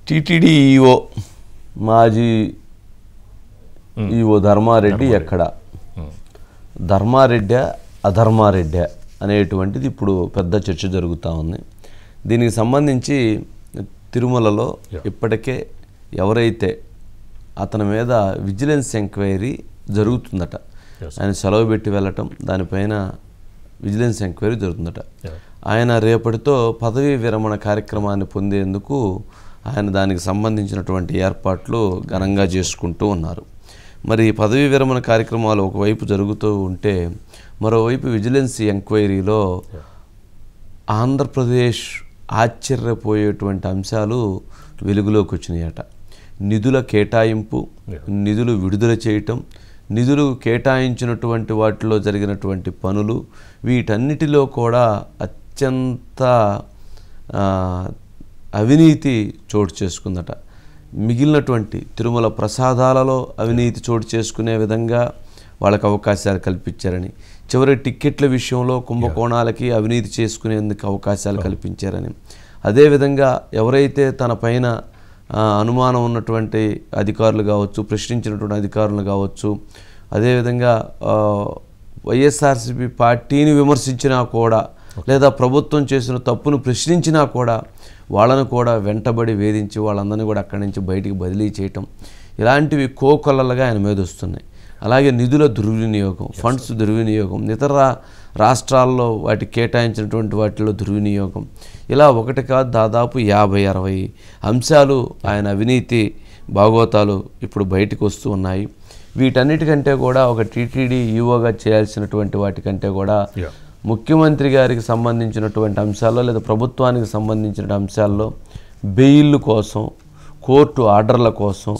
TTD EO మాజీ EO Dharmareddy ఎక్కడ, ధర్మారెడ్డి అధర్మారెడ్డి అనేటువంటిది ఇప్పుడు పెద్ద చర్చ జరుగుతూ ఉంది. దీనికి సంబంధించి తిరుమలలో ఇప్పటికే ఎవరైతే అతని మీద విజిలెన్స్ ఎంక్వైరీ జరుగుతుందట, ఆయన సెలవు పెట్టి వెళ్ళటం, దానిపైన విజిలెన్స్ ఎంక్వైరీ జరుగుతుందట. ఆయన రేపటితో పదవీ విరమణ కార్యక్రమాన్ని పొందేందుకు ఆయన దానికి సంబంధించినటువంటి ఏర్పాట్లు ఘనంగా చేసుకుంటూ ఉన్నారు. మరి పదవీ విరమణ కార్యక్రమాలు ఒకవైపు జరుగుతూ ఉంటే మరోవైపు విజిలెన్స్ ఎంక్వైరీలో ఆంధ్రప్రదేశ్ ఆశ్చర్యపోయేటువంటి అంశాలు వెలుగులోకి వచ్చినాయట. నిధుల కేటాయింపు, నిధులు విడుదల చేయటం, నిధులు కేటాయించినటువంటి వాటిలో జరిగినటువంటి పనులు, వీటన్నిటిలో కూడా అత్యంత అవినీతి చోటు చేసుకుందట. మిగిలినటువంటి తిరుమల ప్రసాదాలలో అవినీతి చోటు చేసుకునే విధంగా వాళ్ళకు అవకాశాలు కల్పించారని, చివరి టిక్కెట్ల విషయంలో కుంభకోణాలకి అవినీతి చేసుకునేందుకు అవకాశాలు కల్పించారని, అదేవిధంగా ఎవరైతే తన పైన అనుమానం ఉన్నటువంటి అధికారులు కావచ్చు, ప్రశ్నించినటువంటి అధికారులు కావచ్చు, అదేవిధంగా వైఎస్ఆర్సీపీ పార్టీని విమర్శించినా కూడా లేదా ప్రభుత్వం చేసిన తప్పును ప్రశ్నించినా కూడా వాళ్ళను కూడా వెంటబడి వేధించి వాళ్ళందరినీ కూడా అక్కడి నుంచి బయటికి బదిలీ చేయటం, ఇలాంటివి కోకొల్లలుగా ఆయన మీద వస్తున్నాయి. అలాగే నిధుల దుర్వినియోగం, ఫండ్స్ దుర్వినియోగం, ఇతర రాష్ట్రాల్లో వాటికి కేటాయించినటువంటి వాటిలో దుర్వినియోగం, ఇలా ఒకటి కాదు దాదాపు 50-60 అంశాలు ఆయన అవినీతి భాగోతాలు ఇప్పుడు బయటకు వస్తూ ఉన్నాయి. వీటన్నిటికంటే కూడా ఒక టీటీడీ ఈఓగా చేయాల్సినటువంటి వాటికంటే కూడా ముఖ్యమంత్రి గారికి సంబంధించినటువంటి అంశాల్లో లేదా ప్రభుత్వానికి సంబంధించిన అంశాల్లో బెయిల్ కోసం, కోర్టు ఆర్డర్ల కోసం,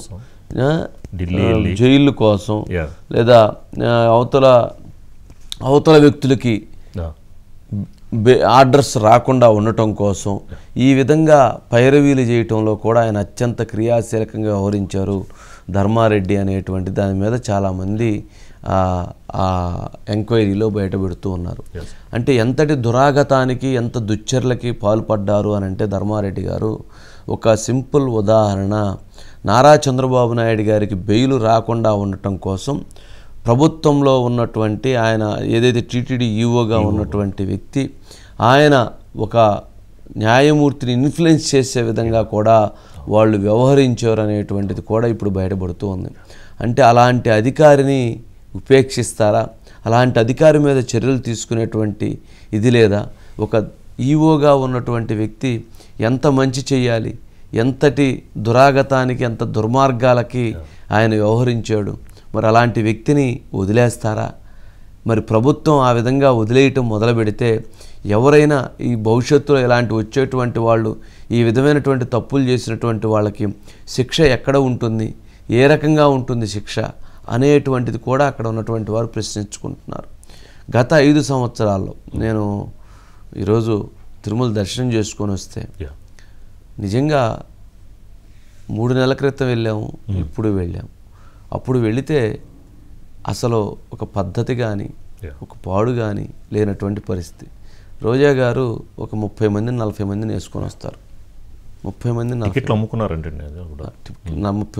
జైళ్ళు కోసం, లేదా అవతల వ్యక్తులకి ఆర్డర్స్ రాకుండా ఉండటం కోసం ఈ విధంగా పైరవీలు చేయటంలో కూడా ఆయన అత్యంత క్రియాశీలకంగా వ్యవహరించారు ధర్మారెడ్డి అనేటువంటి దాని మీద చాలామంది ఎంక్వైరీలో బయటపెడుతూ ఉన్నారు. అంటే ఎంతటి దురాగతానికి, ఎంత దుశ్చర్లకి పాల్పడ్డారు అని అంటే ధర్మారెడ్డి గారు ఒక సింపుల్ ఉదాహరణ, నారా చంద్రబాబు నాయుడు గారికి బెయిల్ రాకుండా ఉండటం కోసం ప్రభుత్వంలో ఉన్నటువంటి ఆయన ఏదైతే టీటీడీ ఈఓగా ఉన్నటువంటి వ్యక్తి, ఆయన ఒక న్యాయమూర్తిని ఇన్ఫ్లుయెన్స్ చేసే విధంగా కూడా వాళ్ళు వ్యవహరించారు అనేటువంటిది కూడా ఇప్పుడు బయటపడుతూ ఉంది. అంటే అలాంటి అధికారిని ఉపేక్షిస్తారా? అలాంటి అధికారి మీద చర్యలు తీసుకునేటువంటి ఇది లేదా? ఒక ఈఓగా ఉన్నటువంటి వ్యక్తి ఎంత మంచి చేయాలి, ఎంతటి దురాగతానికి, ఎంత దుర్మార్గాలకి ఆయన వ్యవహరించాడు. మరి అలాంటి వ్యక్తిని వదిలేస్తారా? మరి ప్రభుత్వం ఆ విధంగా వదిలేయటం మొదలు పెడితే ఎవరైనా ఈ భవిష్యత్తులో ఇలాంటి వచ్చేటువంటి వాళ్ళు, ఈ విధమైనటువంటి తప్పులు చేసినటువంటి వాళ్ళకి శిక్ష ఎక్కడ ఉంటుంది, ఏ రకంగా ఉంటుంది శిక్ష అనేటువంటిది కూడా అక్కడ ఉన్నటువంటి వారు ప్రశ్నించుకుంటున్నారు. గత 5 సంవత్సరాల్లో నేను ఈరోజు తిరుమల దర్శనం చేసుకొని వస్తే నిజంగా 3 నెలల క్రితం వెళ్ళాము, ఇప్పుడు వెళ్ళాము. అప్పుడు వెళితే అసలు ఒక పద్ధతి కానీ, ఒక పాడు కానీ లేనటువంటి పరిస్థితి. రోజా గారు ఒక 30 మందిని 40 మందిని వేసుకొని వస్తారు. 30 మందిని 40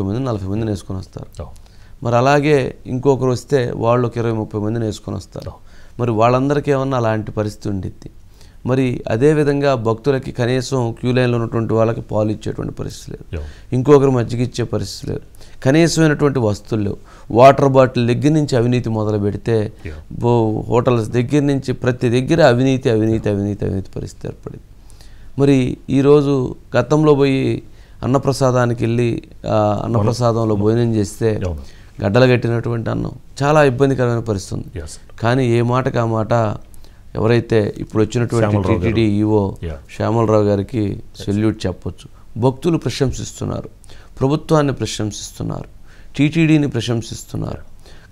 మందిని 40 మందిని వేసుకొని వస్తారు. మరి అలాగే ఇంకొకరు వస్తే వాళ్ళు ఒక 20-30 మందిని వేసుకొని వస్తారు. మరి వాళ్ళందరికీ ఏమన్నా అలాంటి పరిస్థితి ఉండిద్ది. మరి అదేవిధంగా భక్తులకి కనీసం క్యూ లైన్లో ఉన్నటువంటి వాళ్ళకి పాలు ఇచ్చేటువంటి పరిస్థితి లేదు, ఇంకొకరు మజ్జిగ ఇచ్చే పరిస్థితి లేదు, కనీసమైనటువంటి వస్తువులు లేవు. వాటర్ బాటిల్ దగ్గర నుంచి అవినీతి మొదలు పెడితే హోటల్స్ దగ్గర నుంచి ప్రతి దగ్గర అవినీతి అవినీతి అవినీతి అవినీతి పరిస్థితి ఏర్పడింది. మరి ఈరోజు గతంలో పోయి అన్నప్రసాదానికి వెళ్ళి అన్నప్రసాదంలో భోజనం చేస్తే గడ్డలు కట్టినటువంటి అన్నం, చాలా ఇబ్బందికరమైన పరిస్థితి ఉంది. కానీ ఏ మాటకు ఆ మాట ఎవరైతే ఇప్పుడు వచ్చినటువంటి టీటీడీ ఈఓ శ్యామలరావు గారికి సెల్యూట్ చెప్పొచ్చు. భక్తులు ప్రశంసిస్తున్నారు, ప్రభుత్వాన్ని ప్రశంసిస్తున్నారు, టీటీడీని ప్రశంసిస్తున్నారు,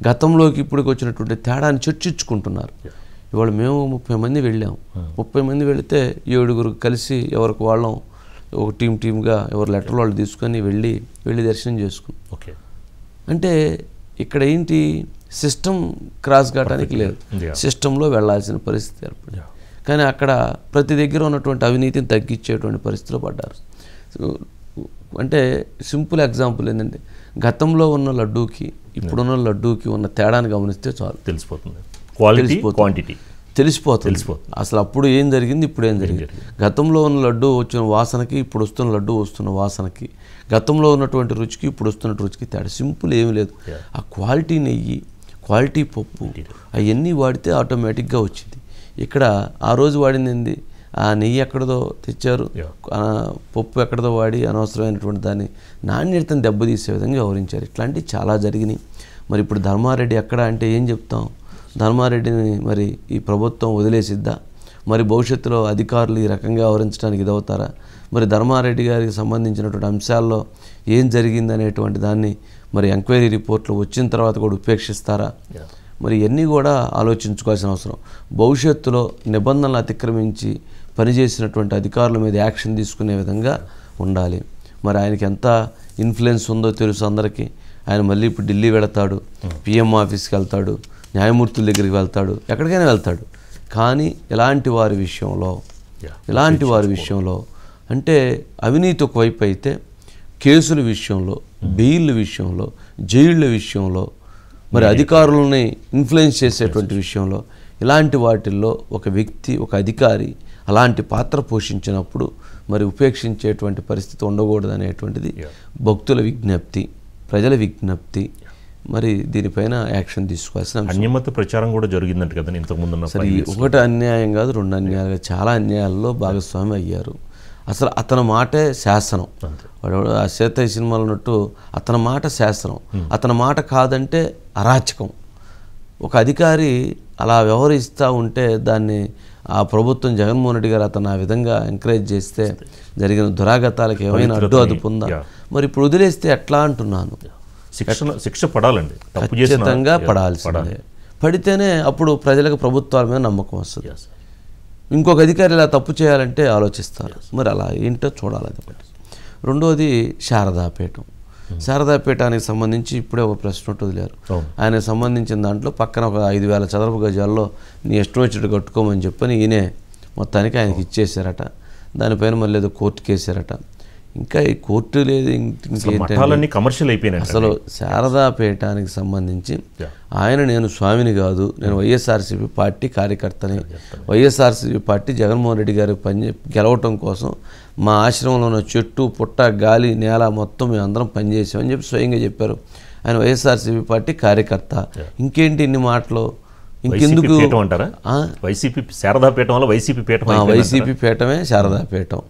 గతంలోకి ఇప్పటికి వచ్చినటువంటి తేడాన్ని చర్చించుకుంటున్నారు. ఇవాళ మేము 30 మంది వెళ్ళాము. 30 మంది వెళితే 7 కలిసి ఎవరికి వాళ్ళం ఒక టీమ్గా ఎవరు లెటర్ వాళ్ళు తీసుకొని వెళ్ళి దర్శనం చేసుకున్నాం. అంటే ఇక్కడ ఏంటి, సిస్టమ్ క్రాస్ కావడానికి లేదు, సిస్టంలో వెళ్ళాల్సిన పరిస్థితి ఏర్పడింది. కానీ అక్కడ ప్రతి దగ్గర ఉన్నటువంటి అవినీతిని తగ్గించేటువంటి పరిస్థితిలో పడ్డారు. అంటే సింపుల్ ఎగ్జాంపుల్ ఏంటంటే గతంలో ఉన్న లడ్డూకి ఇప్పుడున్న లడ్డూకి ఉన్న తేడాను గమనిస్తే చాలు తెలిసిపోతుంది. క్వాలిటీ క్వాంటిటీ తెలిసిపోతుంది. అసలు అప్పుడు ఏం జరిగింది, ఇప్పుడు ఏం జరిగింది. గతంలో ఉన్న లడ్డు వచ్చిన వాసనకి ఇప్పుడు వస్తున్న లడ్డు వస్తున్న వాసనకి, గతంలో ఉన్నటువంటి రుచికి ఇప్పుడు వస్తున్న రుచికి తేడా సింపుల్ ఏమీ లేదు. ఆ క్వాలిటీ నెయ్యి, క్వాలిటీ పప్పు అవన్నీ వాడితే ఆటోమేటిక్గా వచ్చింది. ఇక్కడ ఆ రోజు వాడింది ఏంది, ఆ నెయ్యి ఎక్కడదో తెచ్చారు, పప్పు ఎక్కడదో వాడి అనవసరమైనటువంటి దాన్ని నాణ్యతను దెబ్బతీసే విధంగా వ్యవహరించారు. ఇట్లాంటివి చాలా జరిగినాయి. మరి ఇప్పుడు ధర్మారెడ్డి ఎక్కడ అంటే ఏం చెప్తాం? ధర్మారెడ్డిని మరి ఈ ప్రభుత్వం వదిలేసిద్దా? మరి భవిష్యత్తులో అధికారులు ఈ రకంగా వ్యవహరించడానికి ఇదవుతారా? మరి ధర్మారెడ్డి గారికి సంబంధించినటువంటి అంశాల్లో ఏం జరిగింది అనేటువంటి దాన్ని మరి ఎంక్వైరీ రిపోర్ట్లు వచ్చిన తర్వాత కూడా ఉపేక్షిస్తారా? మరి ఇవన్నీ కూడా ఆలోచించుకోవాల్సిన అవసరం. భవిష్యత్తులో నిబంధనలు అతిక్రమించి పనిచేసినటువంటి అధికారుల మీద యాక్షన్ తీసుకునే విధంగా ఉండాలి. మరి ఆయనకి ఎంత ఇన్ఫ్లుయెన్స్ ఉందో తెలుసు అందరికీ. ఆయన మళ్ళీ ఇప్పుడు ఢిల్లీ వెళతాడు, పిఎం ఆఫీస్కి వెళ్తాడు, న్యాయమూర్తుల దగ్గరికి వెళ్తాడు, ఎక్కడికైనా వెళ్తాడు. కానీ ఇలాంటి వారి విషయంలో అంటే అవినీతి ఒకవైపు అయితే కేసుల విషయంలో, బెయిల్ విషయంలో, జైళ్ళ విషయంలో, మరి అధికారులని ఇన్ఫ్లుయెన్స్ చేసేటువంటి విషయంలో, ఇలాంటి వాటిల్లో ఒక వ్యక్తి, ఒక అధికారి అలాంటి పాత్ర పోషించినప్పుడు మరి ఉపేక్షించేటువంటి పరిస్థితి ఉండకూడదు అనేటువంటిది భక్తుల విజ్ఞప్తి, ప్రజల విజ్ఞప్తి. మరి దీనిపైన యాక్షన్ తీసుకోవాల్సిన అన్యమత ప్రచారం కూడా జరిగిందంట కదా ఇంతకుముందు. సరే, ఒకటి అన్యాయం కాదు, రెండు అన్యాయాలు, చాలా అన్యాయాల్లో భాగస్వామి అయ్యారు. అసలు అతని మాటే శాసనం. వాడు ఆ సీతయ్య సినిమాలో ఉన్నట్టు అతని మాట శాసనం, అతని మాట కాదంటే అరాచకం. ఒక అధికారి అలా వ్యవహరిస్తూ ఉంటే దాన్ని ఆ ప్రభుత్వం జగన్మోహన్ రెడ్డి గారు అతను ఆ విధంగా ఎంకరేజ్ చేస్తే జరిగిన దురాగతాలకు ఏమైనా అడ్డు అదుపు ఉందా? మరి ఇప్పుడు వదిలేస్తే ఎట్లా అంటున్నాను. శిక్ష పడాలండి, ఖచ్చితంగా పడాల్సిందే. పడితేనే అప్పుడు ప్రజలకు ప్రభుత్వాల మీద నమ్మకం వస్తుంది. ఇంకొక అధికారి ఇలా తప్పు చేయాలంటే ఆలోచిస్తారు. మరి అలా ఏంటో చూడాలి. అది రెండోది శారదాపీఠం. శారదాపీఠానికి సంబంధించి ఇప్పుడే ఒక ప్రెస్ నోట్ వదిలేరు. ఆయనకు సంబంధించిన దాంట్లో పక్కన ఒక 5,000 చదరపు గజాల్లో నీ ఇష్టం వచ్చినట్టు కట్టుకోమని చెప్పని ఈయనే మొత్తానికి ఆయనకి ఇచ్చేసారట. దానిపైన మళ్ళీ ఏదో కోర్టుకి వేసారట. ఇంకా ఈ కోర్టు లేదు, ఇంకేంటంటే కమర్షియల్ అయిపోయినాయి. అసలు శారదాపీఠానికి సంబంధించి నేను స్వామిని కాదు, నేను వైఎస్ఆర్సీపీ పార్టీ కార్యకర్తని. వైఎస్ఆర్సీపీ పార్టీ జగన్మోహన్ రెడ్డి గారి గెలవటం కోసం మా ఆశ్రమంలో ఉన్న చెట్టు, పుట్ట, గాలి, నేల మొత్తం మేము అందరం పనిచేసామని చెప్పి స్వయంగా చెప్పారు. ఆయన వైఎస్ఆర్సీపీ పార్టీ కార్యకర్త. ఇంకేంటి ఇన్ని మాటలు? ఇంకెందుకు అంటారా? వైసీపీ శారదాపీఠం వల్ల వైసీపీ పీఠమే శారదాపీఠం.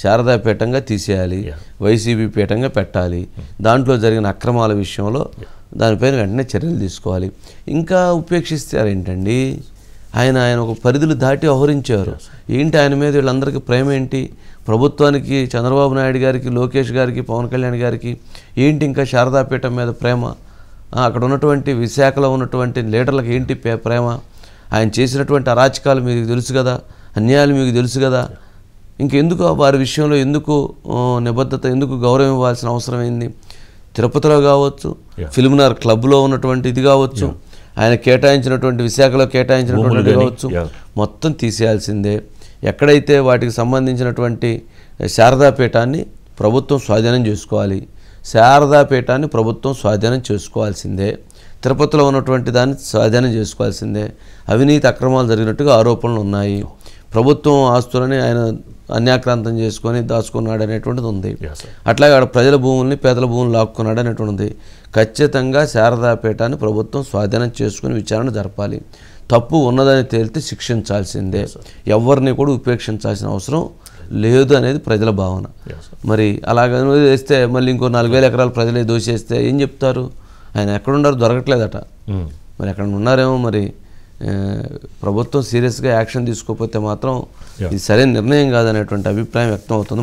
శారదాపీఠంగా తీసేయాలి, వైసీపీ పీఠంగా పెట్టాలి. దాంట్లో జరిగిన అక్రమాల విషయంలో దానిపైన వెంటనే చర్యలు తీసుకోవాలి. ఇంకా ఉపేక్షిస్తారేంటండి? ఆయన ఒక పరిధులు దాటి వ్యవహరించారు. ఏంటి ఆయన మీద వీళ్ళందరికీ ప్రేమ ఏంటి? ప్రభుత్వానికి, చంద్రబాబు నాయుడు గారికి, లోకేష్ గారికి, పవన్ కళ్యాణ్ గారికి ఏంటి ఇంకా శారదాపీఠం మీద ప్రేమ? అక్కడ ఉన్నటువంటి విశాఖలో ఉన్నటువంటి లీడర్లకు ఏంటి ప్రేమ? ఆయన చేసినటువంటి అరాచకాలు మీకు తెలుసు కదా, అన్యాయాలు మీకు తెలుసు కదా. ఇంకెందుకు వారి విషయంలో ఎందుకు నిబద్ధత, ఎందుకు గౌరవం ఇవ్వాల్సిన అవసరం ఏంది? తిరుపతిలో కావచ్చు, ఫిల్మ్నగర్ క్లబ్లో ఉన్నటువంటి ఇది కావచ్చు, ఆయన కేటాయించినటువంటి విశాఖలో కేటాయించినటువంటి కావచ్చు, మొత్తం తీసేయాల్సిందే. ఎక్కడైతే వాటికి సంబంధించినటువంటి శారదాపీఠాన్ని ప్రభుత్వం స్వాధీనం చేసుకోవాలి. శారదాపీఠాన్ని ప్రభుత్వం స్వాధీనం చేసుకోవాల్సిందే. తిరుపతిలో ఉన్నటువంటి దాన్ని స్వాధీనం చేసుకోవాల్సిందే. అవినీతి అక్రమాలు జరిగినట్టుగా ఆరోపణలు ఉన్నాయి. ప్రభుత్వం ఆస్తులని ఆయన అన్యాక్రాంతం చేసుకొని దాచుకున్నాడు అనేటువంటిది ఉంది. అట్లాగే ఆడ ప్రజల భూముల్ని, పేదల భూములు లాక్కున్నాడు అనేటువంటిది. ఖచ్చితంగా శారదాపీఠాన్ని ప్రభుత్వం స్వాధీనం చేసుకుని విచారణ జరపాలి. తప్పు ఉన్నదని తేలితే శిక్షించాల్సిందే. ఎవరిని కూడా ఉపేక్షించాల్సిన అవసరం లేదు అనేది ప్రజల భావన. మరి అలాగ వేస్తే మళ్ళీ ఇంకో 4,000 ఎకరాలు ప్రజలే దోసేస్తే ఏం చెప్తారు? ఆయన ఎక్కడున్నారు? దొరకట్లేదట. మరి ఎక్కడ ఉన్నారేమో. మరి ప్రభుత్వం సీరియస్గా యాక్షన్ తీసుకోకపోతే మాత్రం ఇది సరైన నిర్ణయం కాదనేటువంటి అభిప్రాయం వ్యక్తం అవుతుంది.